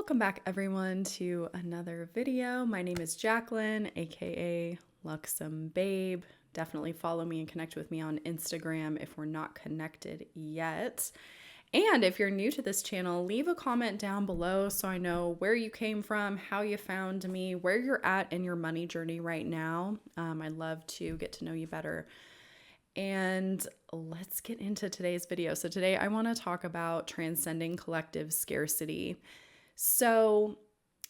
Welcome back everyone to another video. My name is Jacqueline, aka luxombabe. Definitely follow me and connect with me on Instagram if we're not connected yet. And if you're new to this channel, leave a comment down below so I know where you came from, how you found me, where you're at in your money journey right now. I'd love to get to know you better. And let's get into today's video. So today I want to talk about transcending collective scarcity. So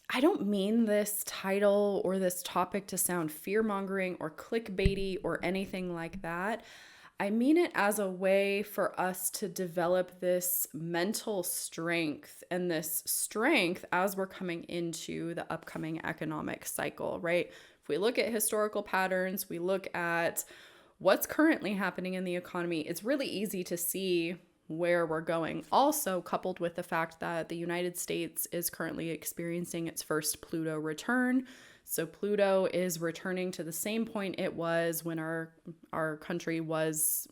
I don't mean this title or this topic to sound fear-mongering or clickbaity or anything like that. I mean it as a way for us to develop this mental strength and this strength as we're coming into the upcoming economic cycle, right? If we look at historical patterns, we look at what's currently happening in the economy, it's really easy to see where we're going. Also, coupled with the fact that the United States is currently experiencing its first Pluto return. So Pluto is returning to the same point it was when our country was,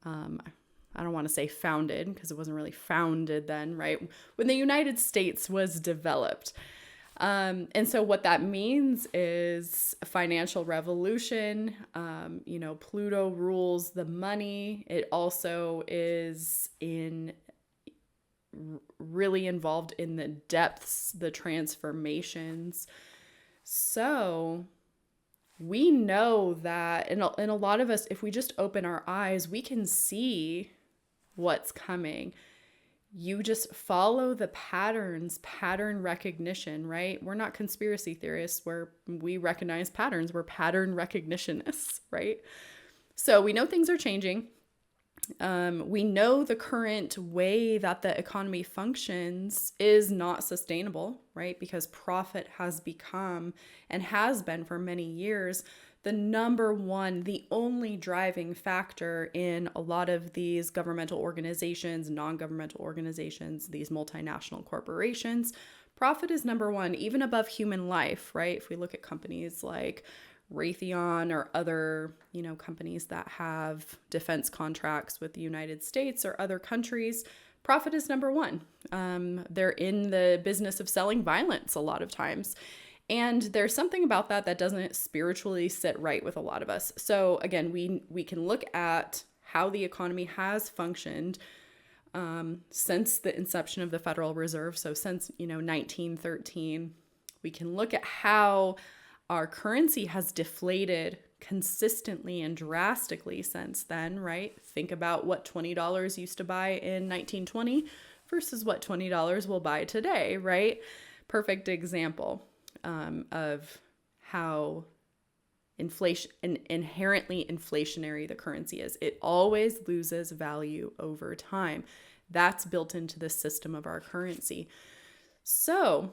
I don't want to say founded because it wasn't really founded then, right? When the United States was developed. And so what that means is a financial revolution. Pluto rules the money. It also is really involved in the depths, the transformations. So we know that, and a lot of us, if we just open our eyes, we can see what's coming. You just follow the patterns, pattern recognition, right? We're not conspiracy theorists where we recognize patterns. We're pattern recognitionist, right? So we know things are changing. We know the current way that the economy functions is not sustainable, right? Because profit has become and has been for many years the number one, the only driving factor in a lot of these governmental organizations, non-governmental organizations, these multinational corporations. Profit is number one, even above human life, right? If we look at companies like Raytheon or other, companies that have defense contracts with the United States or other countries, profit is number one. They're in the business of selling violence a lot of times. And there's something about that doesn't spiritually sit right with a lot of us. So again, we can look at how the economy has functioned since the inception of the Federal Reserve. So since 1913, we can look at how our currency has deflated consistently and drastically since then, right? Think about what $20 used to buy in 1920 versus what $20 will buy today, right? Perfect example of how inflation and inherently inflationary the currency is. It always loses value over time. That's built into the system of our currency. So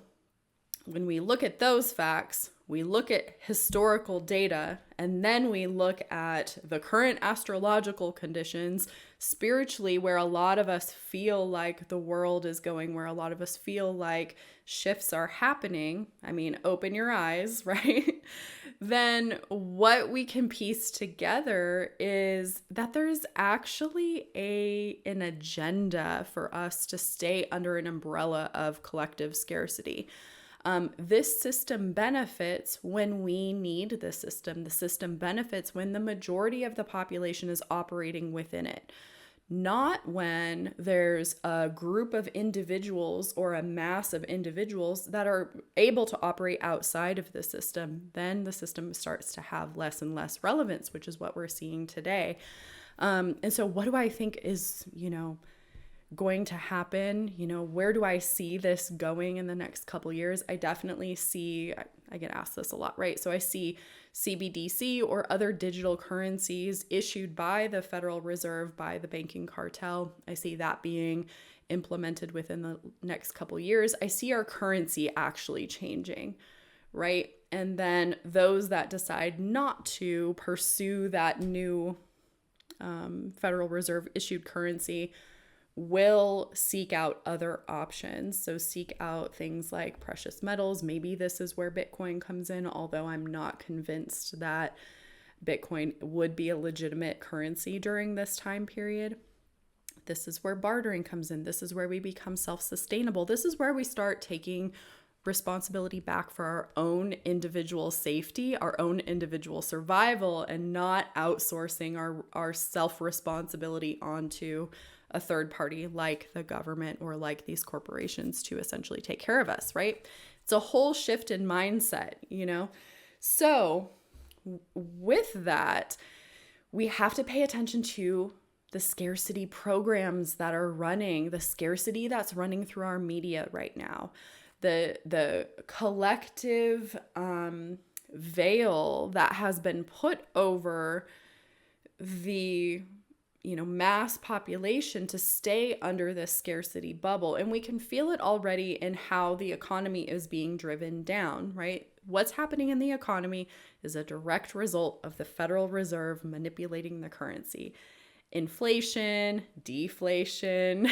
when we look at those facts, we look at historical data, and then we look at the current astrological conditions spiritually, where a lot of us feel like the world is going, where a lot of us feel like shifts are happening. I mean, open your eyes, right? Then what we can piece together is that there's actually an agenda for us to stay under an umbrella of collective scarcity. This system benefits when we need the system. The system benefits when the majority of the population is operating within it, not when there's a group of individuals or a mass of individuals that are able to operate outside of the system. Then the system starts to have less and less relevance, which is what we're seeing today. And so what do I think is, going to happen? Where do I see this going in the next couple years? I definitely see, I get asked this a lot, right? So I see CBDC or other digital currencies issued by the Federal Reserve, by the banking cartel. I see that being implemented within the next couple years. I see our currency actually changing, right? And then those that decide not to pursue that new Federal Reserve issued currency will seek out other options. So seek out things like precious metals. Maybe this is where Bitcoin comes in, although I'm not convinced that Bitcoin would be a legitimate currency during this time period. This is where bartering comes in. This is where we become self-sustainable. This is where we start taking responsibility back for our own individual safety, our own individual survival, and not outsourcing our self-responsibility onto a third party like the government or like these corporations to essentially take care of us, right? It's a whole shift in mindset, you know? So with that, we have to pay attention to the scarcity programs that are running, the scarcity that's running through our media right now, the collective veil that has been put over the mass population to stay under this scarcity bubble. And we can feel it already in how the economy is being driven down, right? What's happening in the economy is a direct result of the Federal Reserve manipulating the currency. Inflation, deflation,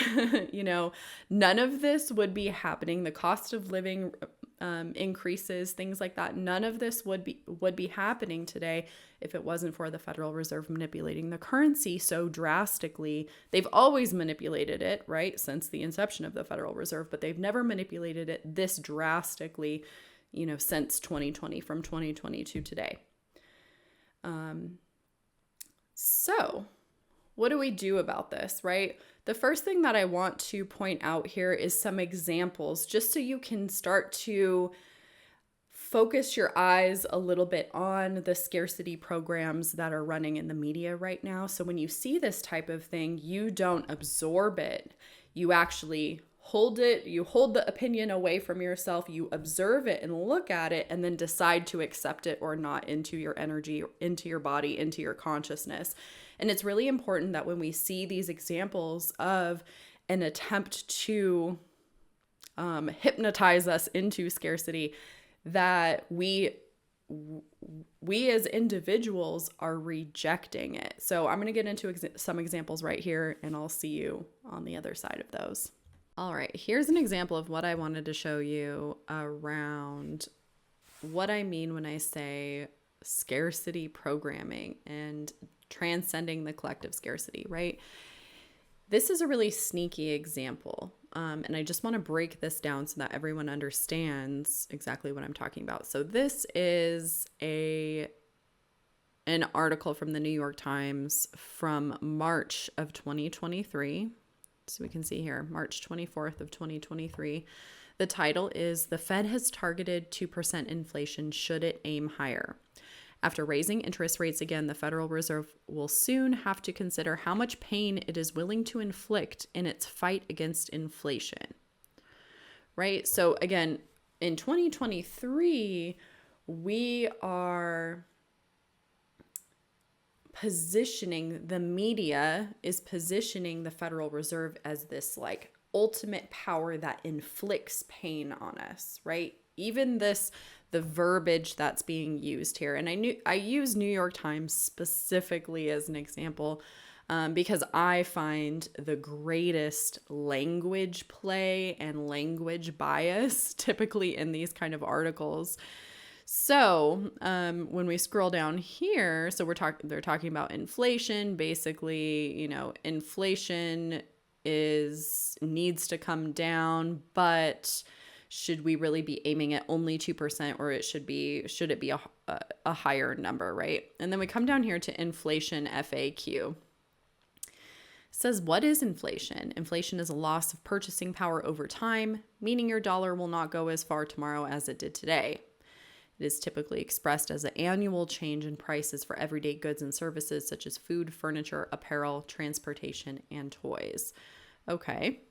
none of this would be happening. The cost of living increases, things like that. None of this would be happening today if it wasn't for the Federal Reserve manipulating the currency so drastically. They've always manipulated it, right, since the inception of the Federal Reserve, but they've never manipulated it this drastically, since 2020, from 2020 to today. So what do we do about this, right? The first thing that I want to point out here is some examples, just so you can start to focus your eyes a little bit on the scarcity programs that are running in the media right now. So when you see this type of thing, you don't absorb it. You actually hold it, you hold the opinion away from yourself, you observe it and look at it, and then decide to accept it or not into your energy, into your body, into your consciousness. And it's really important that when we see these examples of an attempt to hypnotize us into scarcity, that we as individuals are rejecting it. So I'm going to get into some examples right here, and I'll see you on the other side of those. All right, here's an example of what I wanted to show you around what I mean when I say scarcity programming and transcending the collective scarcity, right? This is a really sneaky example. And I just want to break this down so that everyone understands exactly what I'm talking about. So this is an article from the New York Times from March of 2023. So we can see here, March 24th of 2023. The title is "The Fed Has Targeted 2% Inflation. Should it aim higher?" After raising interest rates again, the Federal Reserve will soon have to consider how much pain it is willing to inflict in its fight against inflation. Right? So again, in 2023, we are the media is positioning the Federal Reserve as this like ultimate power that inflicts pain on us, right? Even the verbiage that's being used here. And I use New York Times specifically as an example because I find the greatest language play and language bias typically in these kind of articles. So when we scroll down here, so they're talking about inflation. Basically, inflation needs to come down, but should we really be aiming at only 2%, or should it be a higher number, right? And then we come down here to inflation FAQ. It says, what is inflation? Inflation is a loss of purchasing power over time, meaning your dollar will not go as far tomorrow as it did today. It is typically expressed as an annual change in prices for everyday goods and services such as food, furniture, apparel, transportation, and toys. Okay.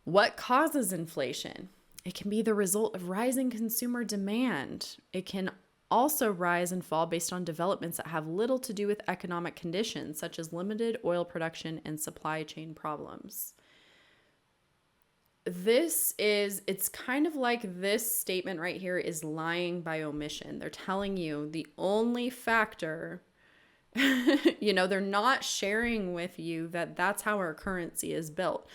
What causes inflation? It can be the result of rising consumer demand. It can also rise and fall based on developments that have little to do with economic conditions, such as limited oil production and supply chain problems. It's kind of like this statement right here is lying by omission. They're telling you the only factor, they're not sharing with you that that's how our currency is built.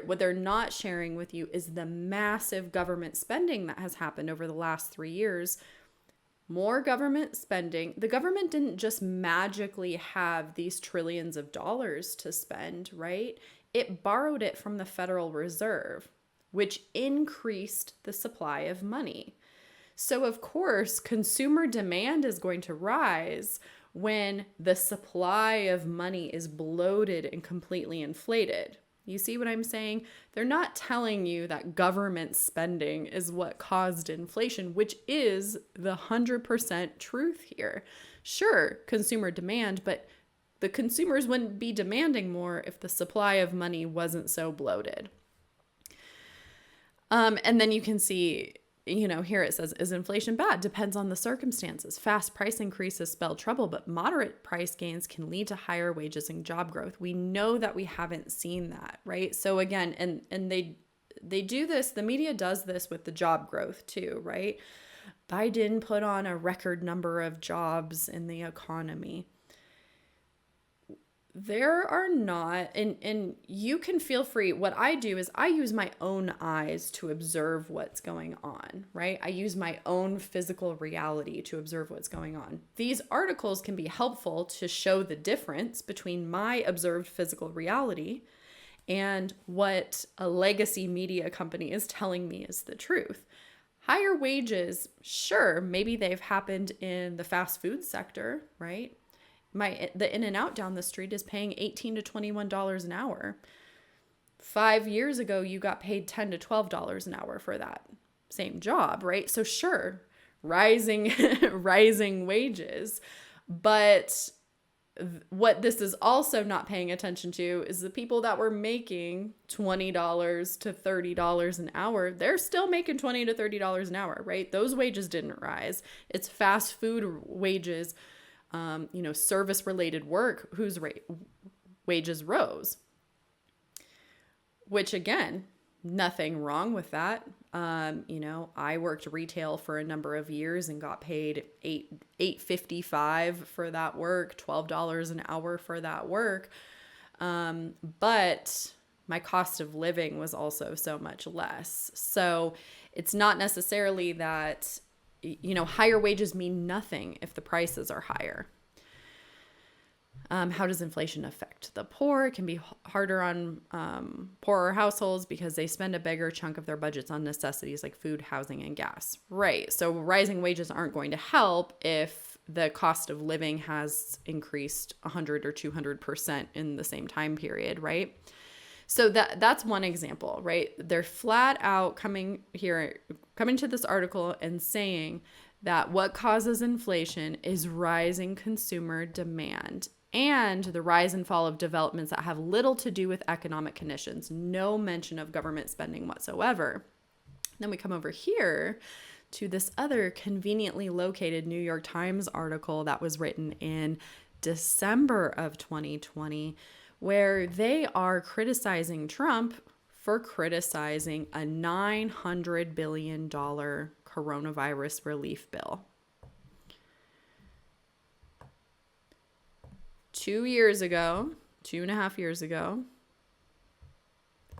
What they're not sharing with you is the massive government spending that has happened over the last 3 years. More government spending. The government didn't just magically have these trillions of dollars to spend, right? it borrowed it from the Federal Reserve, which increased the supply of money. So, of course, consumer demand is going to rise when the supply of money is bloated and completely inflated. You see what I'm saying? They're not telling you that government spending is what caused inflation, which is the 100% truth here. Sure, consumer demand, but the consumers wouldn't be demanding more if the supply of money wasn't so bloated. And then you can see, here it says, is inflation bad? Depends on the circumstances. Fast price increases spell trouble, but moderate price gains can lead to higher wages and job growth. We know that we haven't seen that, right? So again, and they do this, the media does this with the job growth too, right? Biden put on a record number of jobs in the economy. There are not, and you can feel free. What I do is I use my own eyes to observe what's going on, right? I use my own physical reality to observe what's going on. These articles can be helpful to show the difference between my observed physical reality and what a legacy media company is telling me is the truth. Higher wages, sure, maybe they've happened in the fast food sector, right? The In-N-Out down the street is paying $18 to $21 an hour. 5 years ago, you got paid $10 to $12 an hour for that same job, right? So sure, rising wages. But what this is also not paying attention to is the people that were making $20 to $30 an hour, they're still making $20 to $30 an hour, right? Those wages didn't rise. It's fast food wages, service-related work whose wages rose. Which again, nothing wrong with that. I worked retail for a number of years and got paid $8.55 for that work, $12 an hour for that work. But my cost of living was also so much less. So it's not necessarily that, higher wages mean nothing if the prices are higher. How does inflation affect the poor? It can be harder on poorer households because they spend a bigger chunk of their budgets on necessities like food, housing, and gas. Right. So rising wages aren't going to help if the cost of living has increased 100 or 200% in the same time period, right? So that's one example, right? They're flat out coming to this article and saying that what causes inflation is rising consumer demand and the rise and fall of developments that have little to do with economic conditions. No mention of government spending whatsoever. Then we come over here to this other conveniently located New York Times article that was written in December of 2020, where they are criticizing Trump for criticizing a $900 billion coronavirus relief bill. 2 years ago, 2.5 years ago,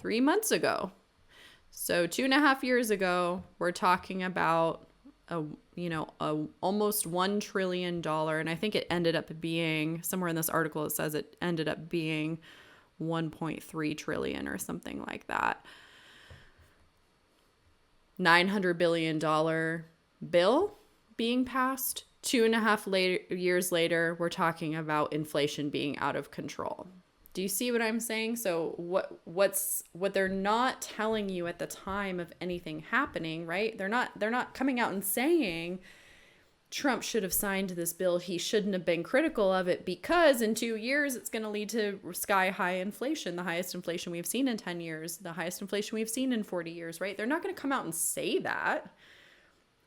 3 months ago. So 2.5 years ago, we're talking about a almost $1 trillion. And I think it ended up being, somewhere in this article, it says it ended up being 1.3 trillion or something like that. $900 billion bill being passed. 2.5 years later, we're talking about inflation being out of control. Do you see what I'm saying? So what they're not telling you at the time of anything happening, right? They're not coming out and saying Trump should have signed this bill. He shouldn't have been critical of it because in 2 years, it's going to lead to sky high inflation, the highest inflation we've seen in 10 years, the highest inflation we've seen in 40 years, right? They're not going to come out and say that,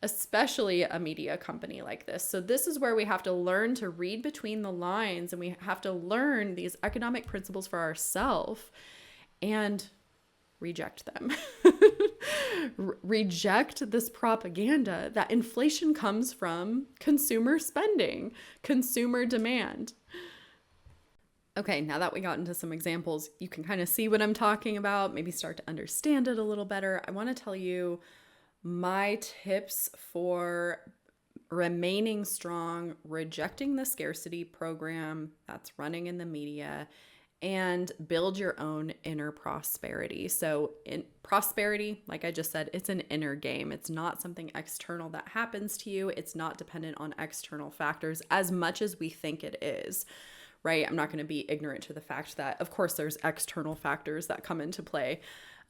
especially a media company like this. So this is where we have to learn to read between the lines, and we have to learn these economic principles for ourselves and reject them. Reject this propaganda that inflation comes from consumer spending, consumer demand. Okay, now that we got into some examples, you can kind of see what I'm talking about, maybe start to understand it a little better. I want to tell you my tips for remaining strong, rejecting the scarcity program that's running in the media, and build your own inner prosperity. So in prosperity, like I just said, it's an inner game. It's not something external that happens to you. It's not dependent on external factors as much as we think it is, right? I'm not going to be ignorant to the fact that, of course, there's external factors that come into play.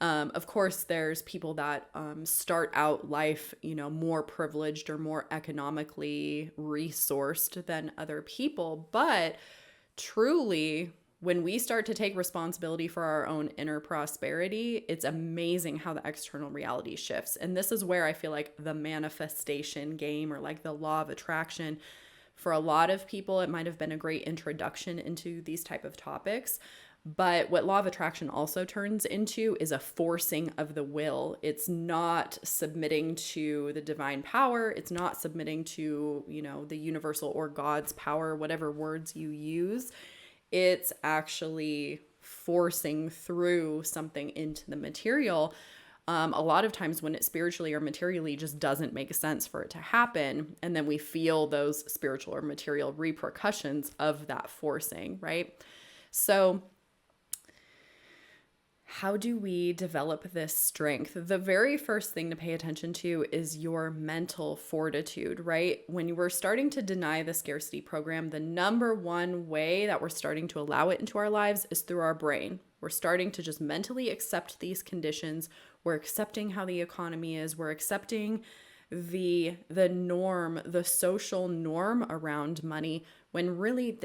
Of course, there's people that start out life, more privileged or more economically resourced than other people. But truly, when we start to take responsibility for our own inner prosperity, it's amazing how the external reality shifts. And this is where I feel like the manifestation game, or like the law of attraction, for a lot of people, it might have been a great introduction into these type of topics. But what law of attraction also turns into is a forcing of the will. It's not submitting to the divine power. It's not submitting to, the universal or God's power, whatever words you use. It's actually forcing through something into the material. A lot of times when it spiritually or materially just doesn't make sense for it to happen. And then we feel those spiritual or material repercussions of that forcing, right? So how do we develop this strength? The very first thing to pay attention to is your mental fortitude, right? When we're starting to deny the scarcity program, the number one way that we're starting to allow it into our lives is through our brain. We're starting to just mentally accept these conditions. We're accepting how the economy is. We're accepting the norm, the social norm around money, when really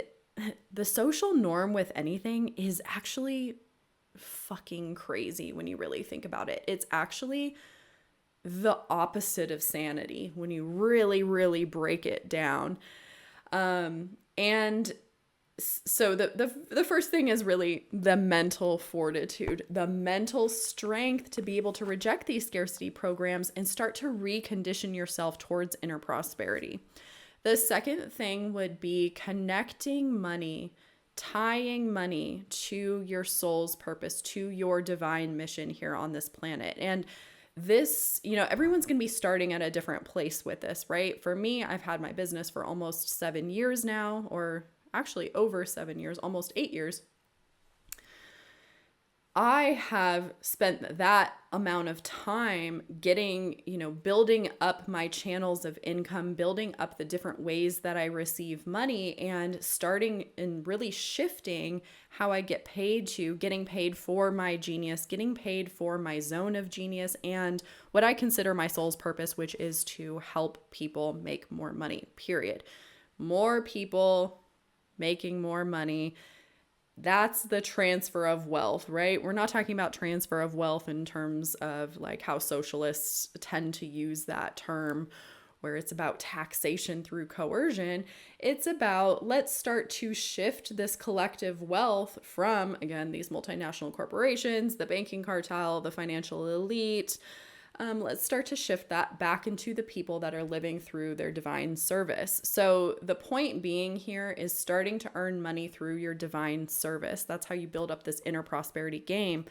the social norm with anything is actually fucking crazy when you really think about it. It's actually the opposite of sanity when you really, really break it down. And so the first thing is really the mental fortitude, the mental strength to be able to reject these scarcity programs and start to recondition yourself towards inner prosperity. The second thing would be connecting money, tying money to your soul's purpose, to your divine mission here on this planet. And this, everyone's going to be starting at a different place with this, right? For me, I've had my business for almost 7 years now, or actually over 7 years, almost 8 years. I have spent that amount of time getting, building up my channels of income, building up the different ways that I receive money, and starting and really shifting how I get paid to getting paid for my genius, getting paid for my zone of genius, and what I consider my soul's purpose, which is to help people make more money, period. More people making more money. That's the transfer of wealth, right? We're not talking about transfer of wealth in terms of like how socialists tend to use that term, where it's about taxation through coercion. It's about, let's start to shift this collective wealth from, again, these multinational corporations, the banking cartel, the financial elite. Let's start to shift that back into the people that are living through their divine service. So the point being here is starting to earn money through your divine service. That's how you build up this inner prosperity game,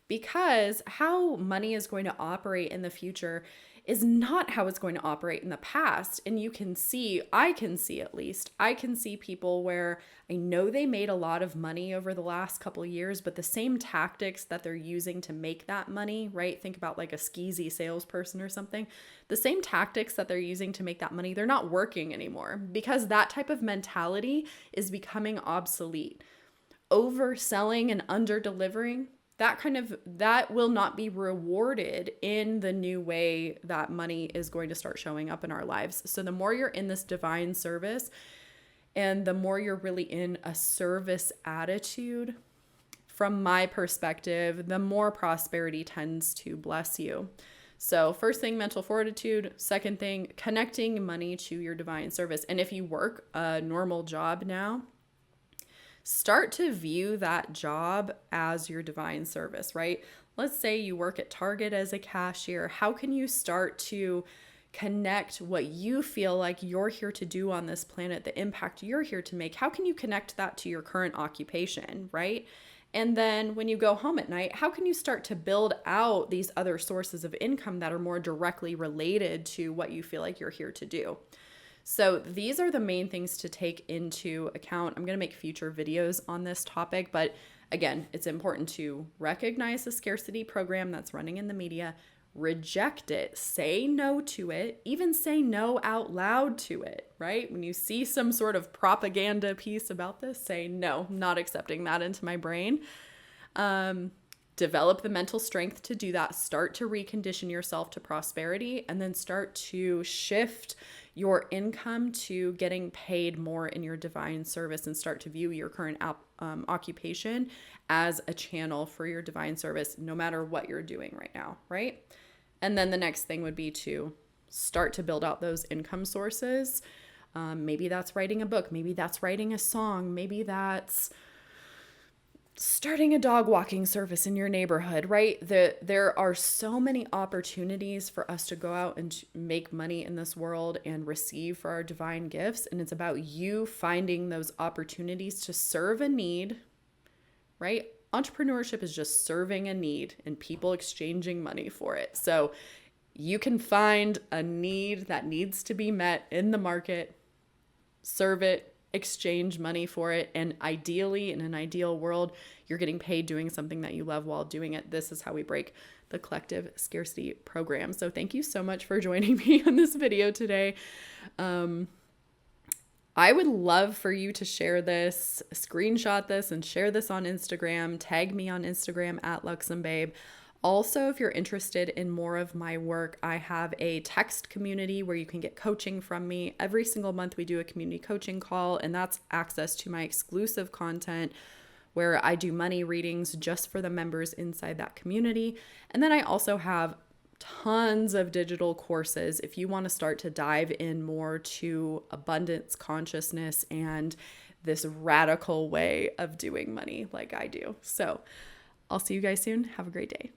because how money is going to operate in the future is not how it's going to operate in the past. And I can see people where I know they made a lot of money over the last couple of years, but the same tactics that they're using to make that money, right? Think about like a skeezy salesperson or something. The same tactics that they're using to make that money, they're not working anymore, because that type of mentality is becoming obsolete. Overselling and under-delivering, that will not be rewarded in the new way that money is going to start showing up in our lives. So the more you're in this divine service, and the more you're really in a service attitude, from my perspective, the more prosperity tends to bless you. So first thing, mental fortitude. Second thing, connecting money to your divine service. And if you work a normal job now, start to view that job as your divine service, right? Let's say you work at Target as a cashier. How can you start to connect what you feel like you're here to do on this planet, the impact you're here to make? How can you connect that to your current occupation, right? And then when you go home at night, how can you start to build out these other sources of income that are more directly related to what you feel like you're here to do? So these are the main things to take into account. I'm going to make future videos on this topic, but Again, it's important to recognize the scarcity program that's running in the media, reject it, say no to it, even say no out loud to it, right? When you see some sort of propaganda piece about this, say, no, not accepting that into my brain. Develop the mental strength to do that. Start to recondition yourself to prosperity, and then start to shift your income to getting paid more in your divine service, and start to view your current occupation as a channel for your divine service, no matter what you're doing right now, right? And then the next thing would be to start to build out those income sources. Maybe that's writing a book. Maybe that's writing a song. Maybe that's starting a dog walking service in your neighborhood, right? There are so many opportunities for us to go out and make money in this world and receive for our divine gifts. And it's about you finding those opportunities to serve a need, right? Entrepreneurship is just serving a need and people exchanging money for it. So you can find a need that needs to be met in the market, serve it, exchange money for it, and ideally, in an ideal world, you're getting paid doing something that you love while doing it. This is how we break the collective scarcity program. So thank you so much for joining me on this video today. I would love for you to share this, screenshot this, and share this on Instagram. Tag me on Instagram at luxombabe. Also, if you're interested in more of my work, I have a text community where you can get coaching from me. Every single month we do a community coaching call, and that's access to my exclusive content where I do money readings just for the members inside that community. And then I also have tons of digital courses if you want to start to dive in more to abundance consciousness and this radical way of doing money like I do. So I'll see you guys soon. Have a great day.